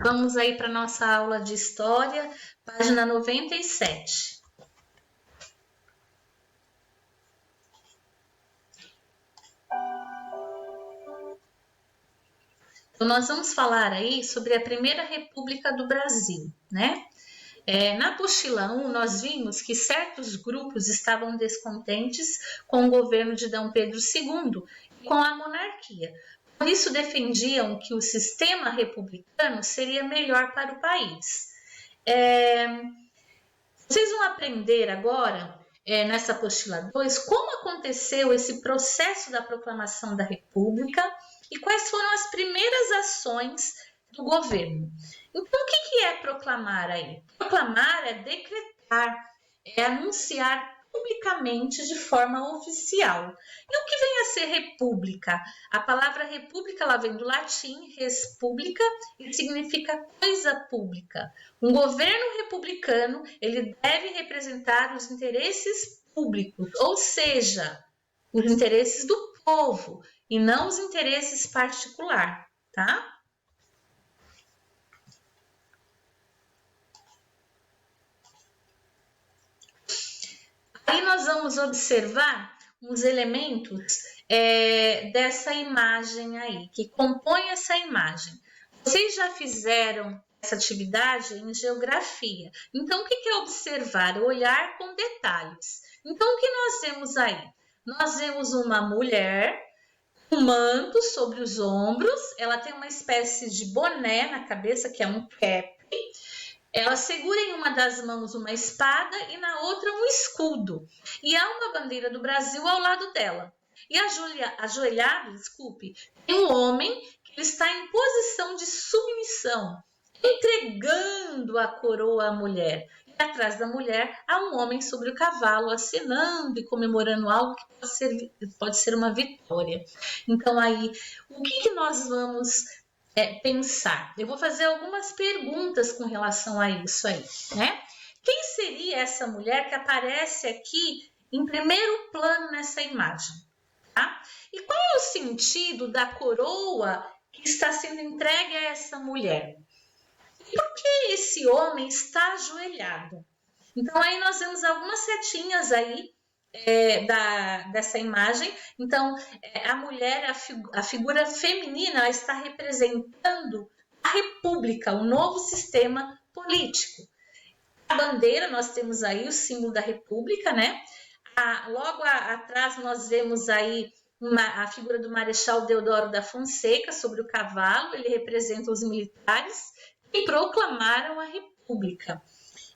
Vamos aí para nossa aula de história, página 97. Então, nós vamos falar aí sobre a Primeira República do Brasil, né? Na apostila 1, nós vimos que certos grupos estavam descontentes com o governo de D. Pedro II e com a monarquia. Por isso, defendiam que o sistema republicano seria melhor para o país. Vocês vão aprender agora, nessa apostila 2, como aconteceu esse processo da proclamação da República e quais foram as primeiras ações do governo. Então, o que é proclamar aí? Proclamar é decretar, é anunciar publicamente de forma oficial. E o que vem a ser república? A palavra república ela vem do latim res publica e significa coisa pública. Um governo republicano ele deve representar os interesses públicos, ou seja, os interesses do povo e não os interesses particulares, tá? Aí nós vamos observar os elementos dessa imagem aí, que compõem essa imagem. Vocês já fizeram essa atividade em geografia. Então, o que é observar? Olhar com detalhes. Então, o que nós vemos aí? Nós vemos uma mulher com um manto sobre os ombros, ela tem uma espécie de boné na cabeça, que é um cap. Ela segura em uma das mãos uma espada e na outra um escudo. E há uma bandeira do Brasil ao lado dela. E ajoelhado, tem um homem que está em posição de submissão, entregando a coroa à mulher. E atrás da mulher há um homem sobre o cavalo, acenando e comemorando algo que pode ser uma vitória. Então aí, o que nós vamos pensar? Eu vou fazer algumas perguntas com relação a isso aí, né? Quem seria essa mulher que aparece aqui em primeiro plano nessa imagem? Tá? E qual é o sentido da coroa que está sendo entregue a essa mulher? E por que esse homem está ajoelhado? Então aí nós vemos algumas setinhas aí dessa imagem. Então, a mulher, a figura feminina, ela está representando a república, o novo sistema político. A bandeira, nós temos aí o símbolo da república, né? Logo atrás nós vemos aí a figura do Marechal Deodoro da Fonseca sobre o cavalo, ele representa os militares que proclamaram a república.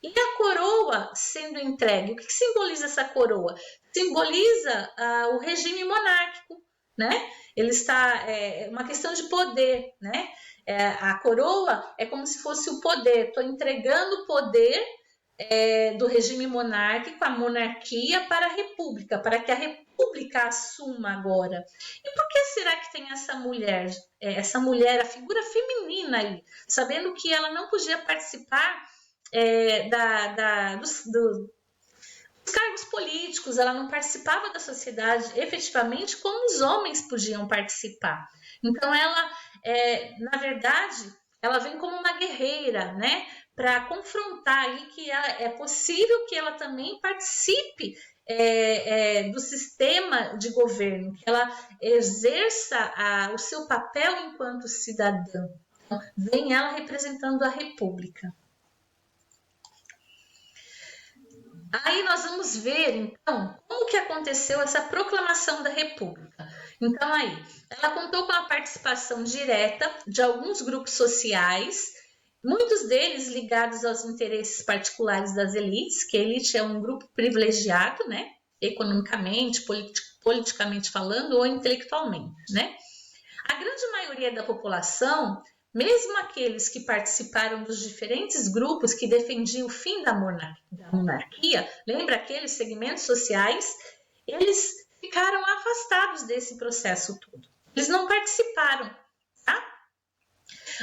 E a coroa sendo entregue, o que simboliza essa coroa? Simboliza o regime monárquico, né? Ele está, uma questão de poder, né? A coroa é como se fosse o poder, estou entregando o poder do regime monárquico, a monarquia para a república, para que a república assuma agora. E por que será que tem essa mulher, a figura feminina aí, sabendo que ela não podia participar dos cargos políticos, ela não participava da sociedade efetivamente como os homens podiam participar. Então ela, na verdade, ela vem como uma guerreira, né, para confrontar aí que é possível que ela também participe do sistema de governo, que ela exerça o seu papel enquanto cidadã. Então, vem ela representando a república. Aí nós vamos ver, então, como que aconteceu essa proclamação da República. Então, aí, ela contou com a participação direta de alguns grupos sociais, muitos deles ligados aos interesses particulares das elites, que a elite é um grupo privilegiado, né, economicamente, politicamente falando ou intelectualmente, né. A grande maioria da população, mesmo aqueles que participaram dos diferentes grupos que defendiam o fim da monarquia, lembra aqueles segmentos sociais, eles ficaram afastados desse processo todo. Eles não participaram, tá?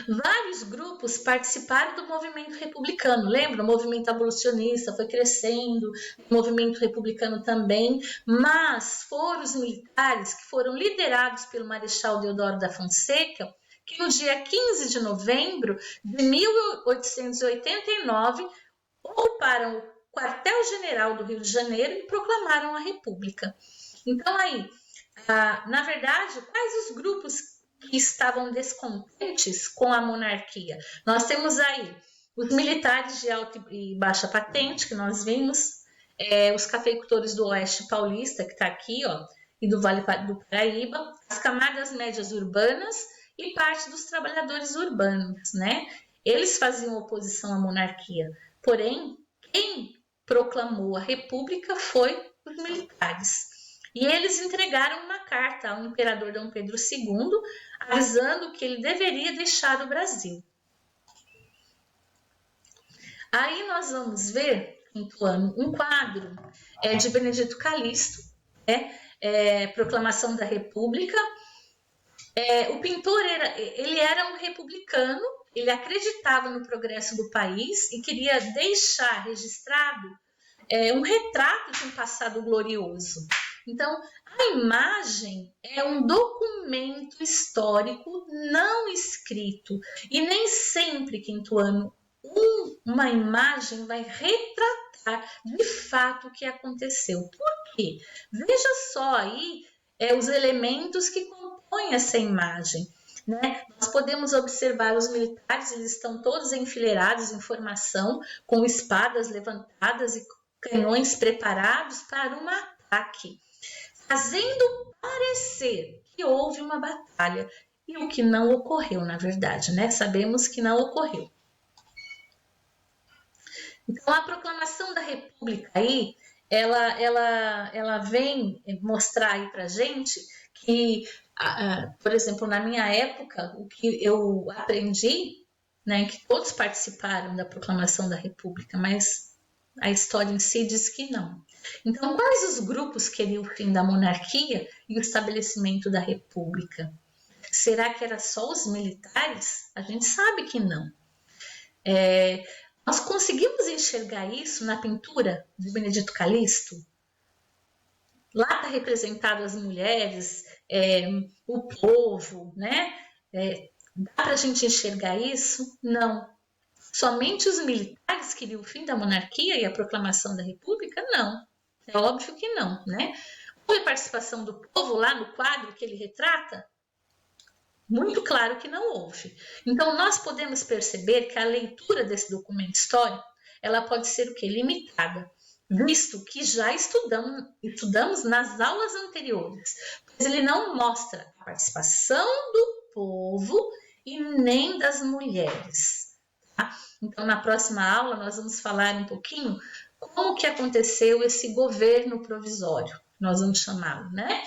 Vários grupos participaram do movimento republicano, lembra? O movimento abolicionista foi crescendo, o movimento republicano também, mas foram os militares que foram liderados pelo Marechal Deodoro da Fonseca que no dia 15 de novembro de 1889 ocuparam o quartel-general do Rio de Janeiro e proclamaram a República. Então aí, na verdade, quais os grupos que estavam descontentes com a monarquia? Nós temos aí os militares de alta e baixa patente, que nós vimos, os cafeicultores do Oeste Paulista, que está aqui, ó, e do Vale do Paraíba, as camadas médias urbanas e parte dos trabalhadores urbanos, né? Eles faziam oposição à monarquia, porém, quem proclamou a República foi os militares. E eles entregaram uma carta ao imperador Dom Pedro II, avisando que ele deveria deixar o Brasil. Aí nós vamos ver, quinto ano, um quadro de Benedito Calixto, Proclamação da República. O pintor ele era um republicano, ele acreditava no progresso do país e queria deixar registrado um retrato de um passado glorioso. Então, a imagem é um documento histórico não escrito e nem sempre, quinto ano, uma imagem vai retratar de fato o que aconteceu. Por quê? Veja só aí os elementos que compõem essa imagem. Né? Nós podemos observar os militares, eles estão todos enfileirados em formação, com espadas levantadas e canhões preparados para um ataque, fazendo parecer que houve uma batalha, e o que não ocorreu, na verdade, né? Sabemos que não ocorreu. Então, a proclamação da República aí, ela vem mostrar aí pra gente que, por exemplo, na minha época, o que eu aprendi, né, que todos participaram da proclamação da República, mas a história em si diz que não. Então, quais os grupos queriam o fim da monarquia e o estabelecimento da República? Será que era só os militares? A gente sabe que não. Nós conseguimos enxergar isso na pintura de Benedito Calixto? Lá está representado as mulheres, o povo, né? Dá para a gente enxergar isso? Não. Somente os militares queriam o fim da monarquia e a proclamação da República? Não. É óbvio que não, né? Houve participação do povo lá no quadro que ele retrata? Muito claro que não houve. Então, nós podemos perceber que a leitura desse documento histórico, ela pode ser o quê? Limitada, visto que já estudamos nas aulas anteriores, pois ele não mostra a participação do povo e nem das mulheres. Tá? Então, na próxima aula, nós vamos falar um pouquinho como que aconteceu esse governo provisório, nós vamos chamá-lo, né?